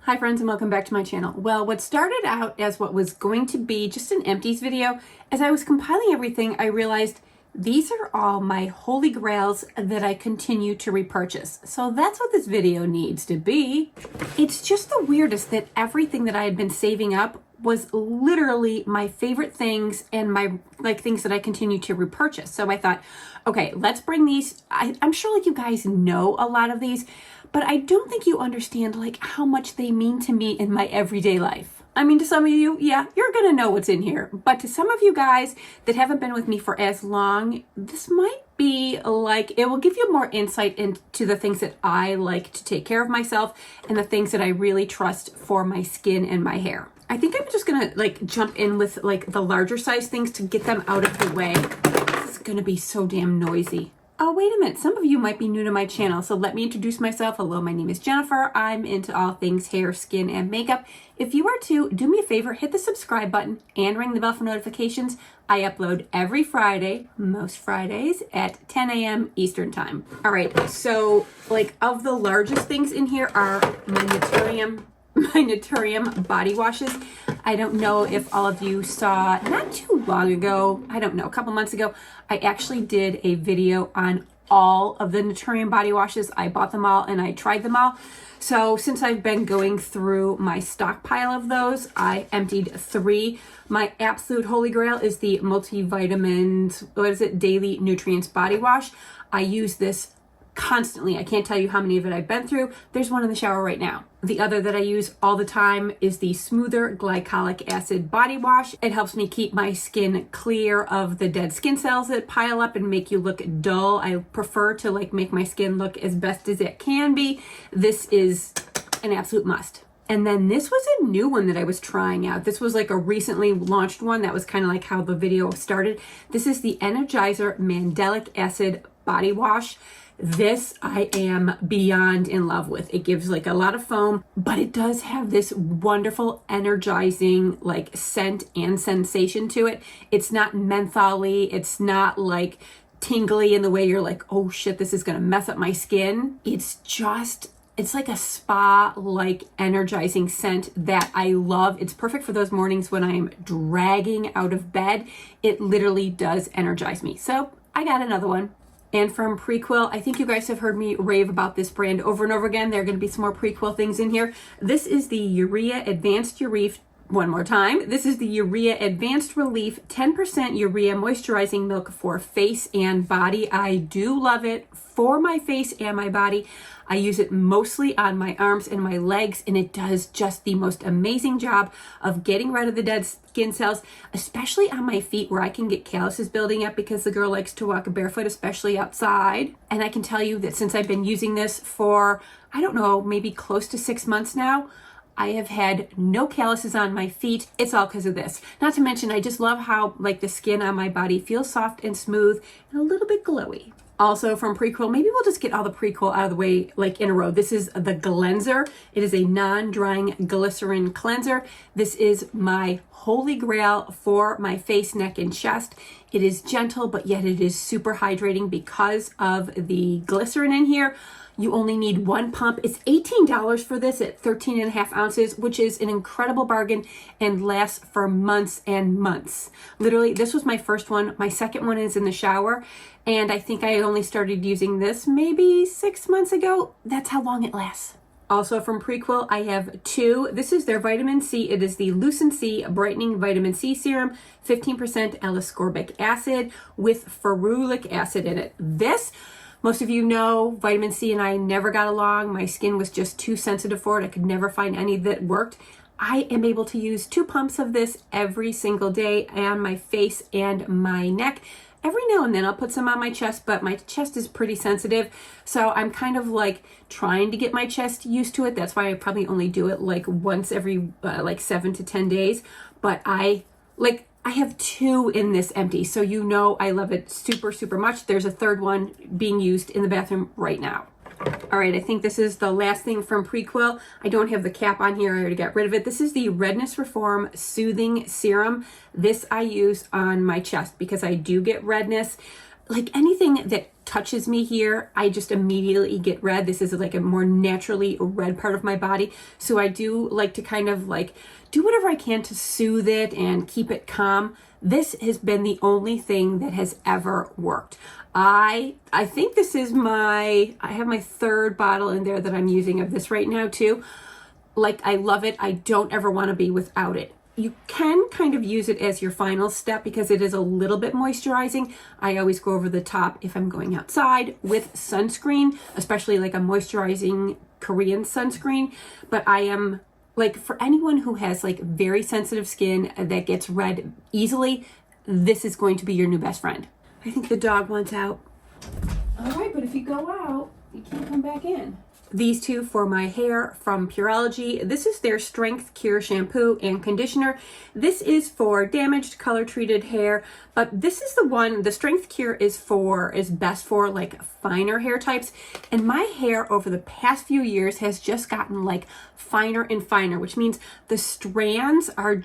Hi friends, and welcome back to my channel. Well, what started out as what was going to be just an empties video, as I was compiling everything, I realized these are all my holy grails that I continue to repurchase. So that's what this video needs to be. It's just the weirdest that everything that I had been saving up was literally my favorite things and my things that I continue to repurchase. So I thought, okay, let's bring these. I'm sure you guys know a lot of these, but I don't think you understand how much they mean to me in my everyday life. I mean, to some of you, yeah, you're gonna know what's in here. But to some of you guys that haven't been with me for as long, this might be it will give you more insight into the things that I like to take care of myself and the things that I really trust for my skin and my hair. I think I'm just gonna jump in with the larger size things to get them out of the way. This is gonna be so damn noisy. Oh, wait a minute. Some of you might be new to my channel, so let me introduce myself. Hello, my name is Jennifer. I'm into all things hair, skin, and makeup. If you are too, do me a favor, hit the subscribe button and ring the bell for notifications. I upload every Friday, most Fridays, at 10 a.m. Eastern Time. All right, so of the largest things in here are my Naturium body washes. I don't know if all of you saw, not too long ago, I don't know, a couple months ago, I actually did a video on all of the Naturium body washes. I bought them all and I tried them all. So since I've been going through my stockpile of those, I emptied 3. My absolute holy grail is the multivitamin, Daily Nutrients Body Wash. I use this constantly. I can't tell you how many of it I've been through. There's one in the shower right now. The other that I use all the time is the Smoother Glycolic Acid Body Wash. It helps me keep my skin clear of the dead skin cells that pile up and make you look dull. I prefer to make my skin look as best as it can be. This is an absolute must. And then this was a new one that I was trying out. This was a recently launched one. That was kind of how the video started. This is the Energizer Mandelic Acid Body Wash. This I am beyond in love with. It gives a lot of foam, but it does have this wonderful energizing scent and sensation to it. It's not menthol-y. It's not tingly in the way you're oh shit, this is gonna mess up my skin. It's like a spa energizing scent that I love. It's perfect for those mornings when I'm dragging out of bed. It literally does energize me. So I got another one. And from Prequel, I think you guys have heard me rave about this brand over and over again. There are going to be some more Prequel things in here. This is the Urea Advanced Relief. One more time. This is the Urea Advanced Relief 10% Urea Moisturizing Milk for face and body. I do love it for my face and my body. I use it mostly on my arms and my legs, and it does just the most amazing job of getting rid of the dead skin cells, especially on my feet where I can get calluses building up because the girl likes to walk barefoot, especially outside. And I can tell you that since I've been using this for, I don't know, maybe close to 6 months now, I have had no calluses on my feet. It's all because of this. Not to mention, I just love how the skin on my body feels soft and smooth and a little bit glowy. Also from Prequel, maybe we'll just get all the Prequel out of the way in a row. This is the Cleanser. It is a non-drying glycerin cleanser. This is my holy grail for my face, neck, and chest. It is gentle, but yet it is super hydrating because of the glycerin in here. You only need 1 pump. It's $18 for this at 13.5 ounces, which is an incredible bargain and lasts for months and months. Literally, this was my first one. My second one is in the shower, and I think I only started using this maybe 6 months ago. That's how long it lasts. Also from Prequel, I have 2. This is their vitamin C. It is the Lucent C Brightening Vitamin C Serum, 15% L-ascorbic acid with ferulic acid in it. This, most of you know, vitamin C and I never got along. My skin was just too sensitive for it. I could never find any that worked. I am able to use 2 pumps of this every single day on my face and my neck. Every now and then I'll put some on my chest, but my chest is pretty sensitive. So I'm kind of trying to get my chest used to it. That's why I probably only do it once every 7 to 10 days. But I have 2 in this empty, so you know I love it super, super much. There's a 3rd one being used in the bathroom right now. All right, I think this is the last thing from Prequel. I don't have the cap on here. I already got rid of it. This is the Redness Reform Soothing Serum. This I use on my chest because I do get redness. like anything that touches me here, I just immediately get red. This is like a more naturally red part of my body. So I do like to kind of like do whatever I can to soothe it and keep it calm. This has been the only thing that has ever worked. I think this is I have my third bottle in there that I'm using of this right now too. Like, I love it. I don't ever want to be without it. You can kind of use it as your final step because it is a little bit moisturizing. I always go over the top if I'm going outside with sunscreen, especially like a moisturizing Korean sunscreen. But I am like, for anyone who has like very sensitive skin that gets red easily, this is going to be your new best friend. I think the dog wants out. All right, but if you go out, you can't come back in. These two for my hair from Pureology. This is their Strength Cure shampoo and conditioner. This is for damaged, color treated hair, but this is the one, the Strength Cure is best for like finer hair types. And my hair over the past few years has just gotten like finer and finer, which means the strands are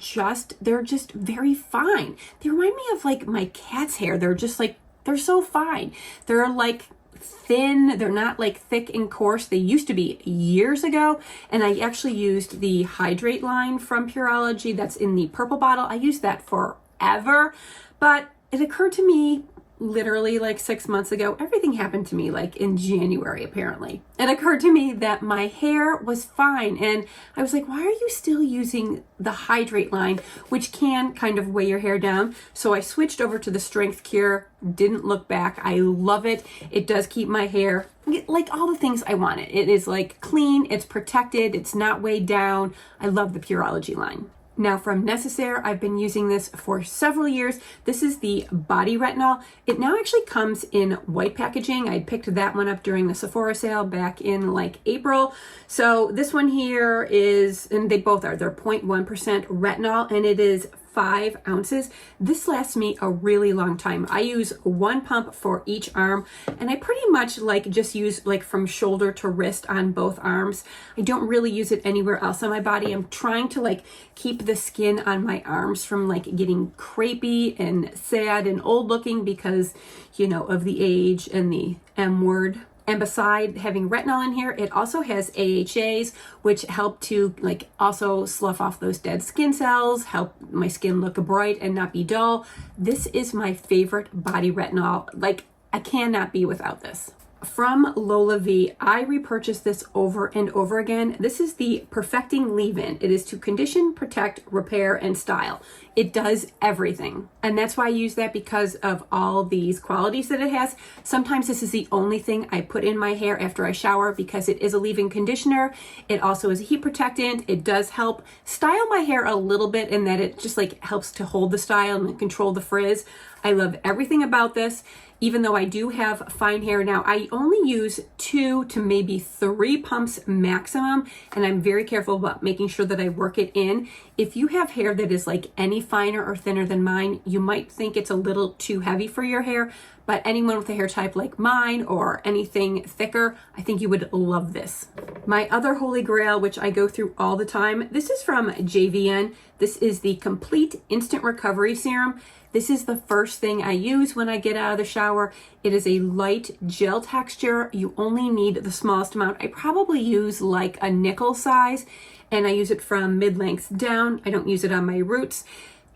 they're just very fine. They remind me of like my cat's hair. They're just like, they're so fine. They're like thin, they're not like thick and coarse. They used to be years ago, and I actually used the Hydrate line from Pureology that's in the purple bottle. I used that forever, but it occurred to me literally like 6 months ago. Everything happened to me like in January, apparently. It occurred to me that my hair was fine, and I was like, why are you still using the Hydrate line, which can kind of weigh your hair down? So I switched over to the Strength Cure, didn't look back. I love it. It does keep my hair like all the things I wanted. It is like clean, it's protected, it's not weighed down. I love the Pureology line. Now from Necessaire, I've been using this for several years. This is the Body Retinol. It now actually comes in white packaging. I picked that one up during the Sephora sale back in like April. So this one here is, and they both are, they're 0.1% retinol, and it is 5 ounces. This lasts me a really long time. I use one pump for each arm, and I pretty much like just use like from shoulder to wrist on both arms. I don't really use it anywhere else on my body. I'm trying to like keep the skin on my arms from like getting crepey and sad and old looking because, you know, of the age and the M word. And beside having retinol in here, it also has AHAs, which help to like also slough off those dead skin cells, help my skin look bright and not be dull. This is my favorite body retinol. Like, I cannot be without this. From Lola V, I repurchased this over and over again. This is the Perfecting Leave-In. It is to condition, protect, repair, and style. It does everything. And that's why I use that, because of all these qualities that it has. Sometimes this is the only thing I put in my hair after I shower because it is a leave-in conditioner. It also is a heat protectant. It does help style my hair a little bit in that it just like helps to hold the style and control the frizz. I love everything about this. Even though I do have fine hair now, I only use 2 to maybe 3 pumps maximum, and I'm very careful about making sure that I work it in. If you have hair that is like any finer or thinner than mine, you might think it's a little too heavy for your hair, but anyone with a hair type like mine or anything thicker, I think you would love this. My other holy grail, which I go through all the time, this is from JVN. This is the Complete Instant Recovery Serum. This is the first thing I use when I get out of the shower. It is a light gel texture. You only need the smallest amount. I probably use like a nickel size, and I use it from mid-length down. I don't use it on my roots.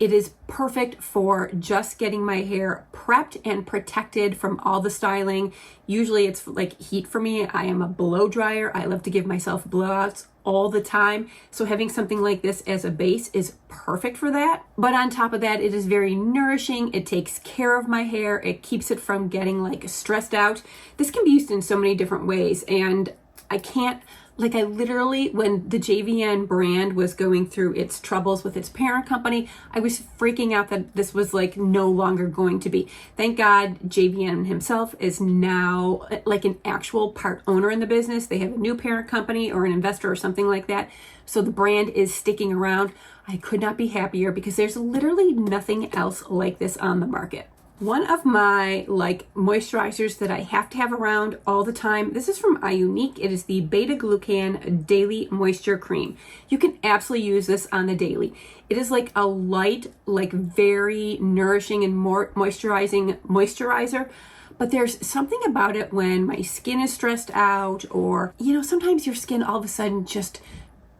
It is perfect for just getting my hair prepped and protected from all the styling. Usually it's like heat for me. I am a blow dryer. I love to give myself blowouts all the time. So having something like this as a base is perfect for that. But on top of that, it is very nourishing. It takes care of my hair. It keeps it from getting like stressed out. This can be used in so many different ways, and I literally, when the JVN brand was going through its troubles with its parent company, I was freaking out that this was like no longer going to be. Thank God JVN himself is now like an actual part owner in the business. They have a new parent company or an investor or something like that. So the brand is sticking around. I could not be happier because there's literally nothing else like this on the market. One of my like moisturizers that I have to have around all the time, this is from iUnique. It is the Beta Glucan Daily Moisture Cream. You can absolutely use this on the daily. It is like a light, like very nourishing and more moisturizing moisturizer. But there's something about it when my skin is stressed out, or, you know, sometimes your skin all of a sudden just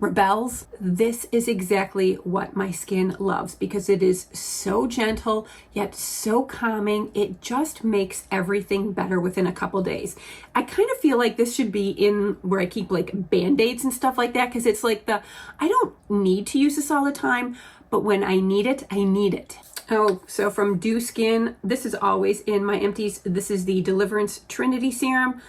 rebels. This is exactly what my skin loves because it is so gentle yet so calming. It just makes everything better within a couple days. I kind of feel like this should be in where I keep like band-aids and stuff like that, because it's like I don't need to use this all the time, but when I need it, I need it. Oh, so from Dieux Skin, this is always in my empties. This is the Deliverance Trinity Serum.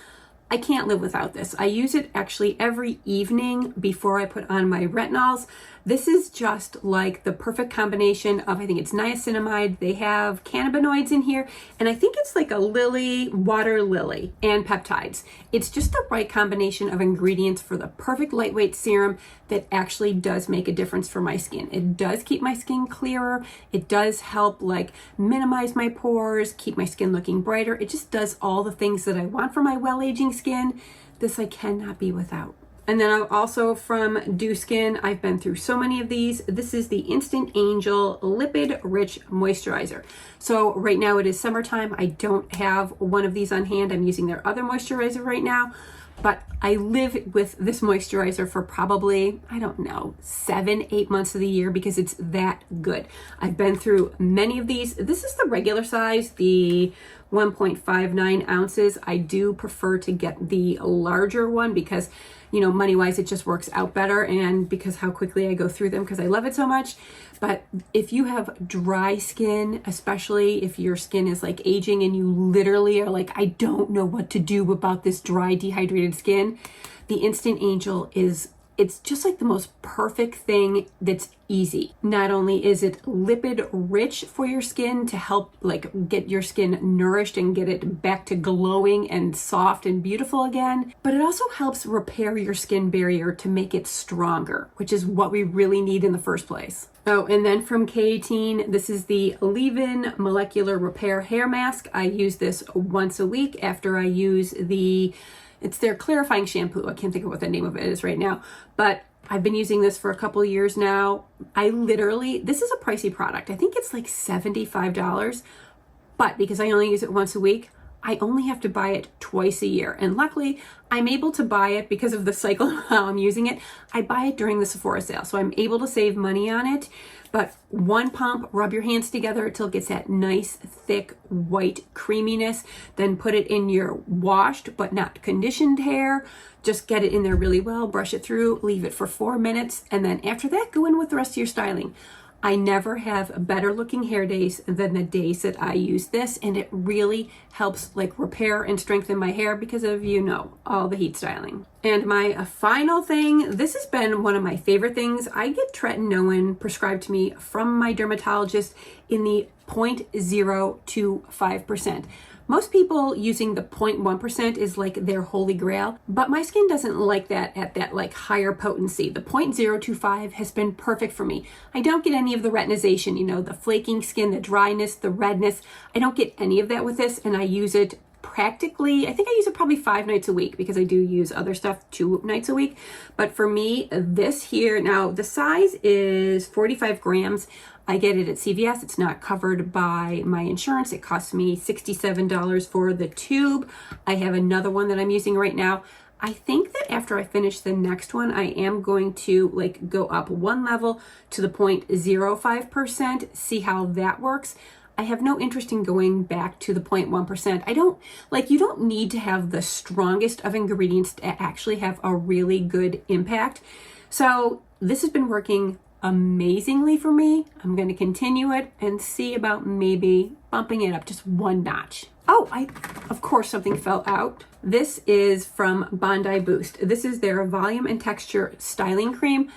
I can't live without this. I use it actually every evening before I put on my retinols. This is just like the perfect combination of, I think it's niacinamide, they have cannabinoids in here, and I think it's like a lily, water lily, and peptides. It's just the right combination of ingredients for the perfect lightweight serum that actually does make a difference for my skin. It does keep my skin clearer. It does help like minimize my pores, keep my skin looking brighter. It just does all the things that I want for my well-aging skin. This I cannot be without. And then also from Dieux Skin, I've been through so many of these. This is the Instant Angel Lipid Rich Moisturizer. So right now it is summertime. I don't have one of these on hand. I'm using their other moisturizer right now. But I live with this moisturizer for probably, I don't know, 7-8 months of the year because it's that good. I've been through many of these. This is the regular size, the 1.59 ounces. I do prefer to get the larger one because, you know, money-wise, it just works out better, and because how quickly I go through them because I love it so much. But if you have dry skin, especially if your skin is like aging and you literally are like, I don't know what to do about this dry, dehydrated skin, the Instant Angel it's just like the most perfect thing that's easy. Not only is it lipid rich for your skin to help like get your skin nourished and get it back to glowing and soft and beautiful again, but it also helps repair your skin barrier to make it stronger, which is what we really need in the first place. Oh, and then from K18, this is the Leave-In Molecular Repair Hair Mask. I use this once a week after I use it's their clarifying shampoo. I can't think of what the name of it is right now, but I've been using this for a couple of years now. This is a pricey product. I think it's like $75, but because I only use it once a week, I only have to buy it twice a year. And luckily, I'm able to buy it because of the cycle of how I'm using it. I buy it during the Sephora sale, so I'm able to save money on it. But one pump, rub your hands together until it gets that nice, thick, white creaminess. Then put it in your washed but not conditioned hair. Just get it in there really well, brush it through, leave it for 4 minutes, and then after that, go in with the rest of your styling. I never have better looking hair days than the days that I use this, and it really helps like repair and strengthen my hair because of, you know, all the heat styling. And my final thing, this has been one of my favorite things. I get tretinoin prescribed to me from my dermatologist in the 0.025%. Most people using the 0.1% is like their holy grail, but my skin doesn't like that at that like higher potency. The 0.025 has been perfect for me. I don't get any of the retinization, you know, the flaking skin, the dryness, the redness. I don't get any of that with this, and I use it practically, I think I use it probably 5 nights a week because I do use other stuff 2 nights a week. But for me, this here, now the size is 45 grams. I get it at CVS. It's not covered by my insurance. It costs me $67 for the tube. I have another one that I'm using right now. I think that after I finish the next one, I am going to like go up one level to the 0.05%, see how that works. I have no interest in going back to the 0.1%. You don't need to have the strongest of ingredients to actually have a really good impact. So this has been working amazingly for me. I'm going to continue it and see about maybe bumping it up just 1 notch. Oh, of course something fell out. This is from Bondi Boost. This is their volume and texture styling cream.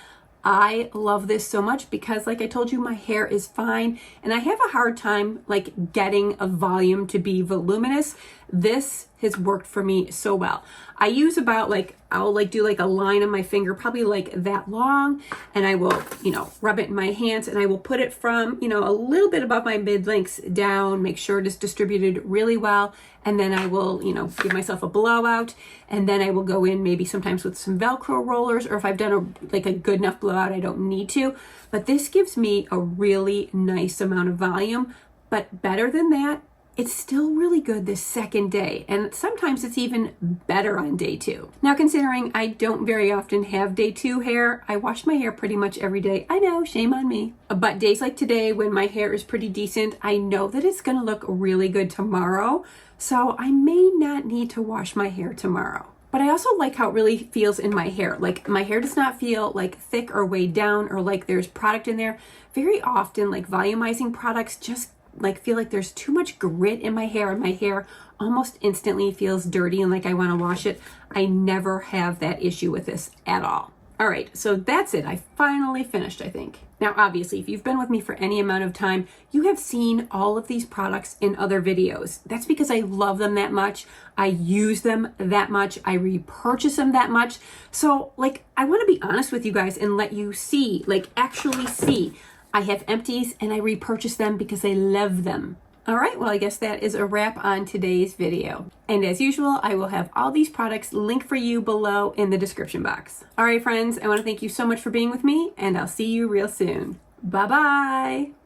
I love this so much because, like I told you, my hair is fine and I have a hard time like getting a volume to be voluminous. This has worked for me so well. I use about I'll do a line on my finger, probably like that long, and I will, rub it in my hands, and I will put it from, a little bit above my mid-lengths down, make sure it is distributed really well, and then I will, give myself a blowout, and then I will go in maybe sometimes with some Velcro rollers, or if I've done a good enough blowout, I don't need to, but this gives me a really nice amount of volume. But better than that, it's still really good the second day, and sometimes it's even better on day 2. Now, considering I don't very often have day 2 hair, I wash my hair pretty much every day. I know, shame on me. But days like today, when my hair is pretty decent, I know that it's gonna look really good tomorrow, so I may not need to wash my hair tomorrow. But I also like how it really feels in my hair. Like, my hair does not feel like thick or weighed down or like there's product in there. Very often, like volumizing products just like feel like there's too much grit in my hair, and my hair almost instantly feels dirty and like I want to wash it. I never have that issue with this at all. All right, so that's it. I finally finished, I think. Now, obviously, if you've been with me for any amount of time, you have seen all of these products in other videos. That's because I love them that much. I use them that much. I repurchase them that much. So, like, I want to be honest with you guys and let you see, like, actually see. I have empties and I repurchase them because I love them. All right, well, I guess that is a wrap on today's video. And as usual, I will have all these products linked for you below in the description box. All right, friends, I want to thank you so much for being with me, and I'll see you real soon. Bye-bye.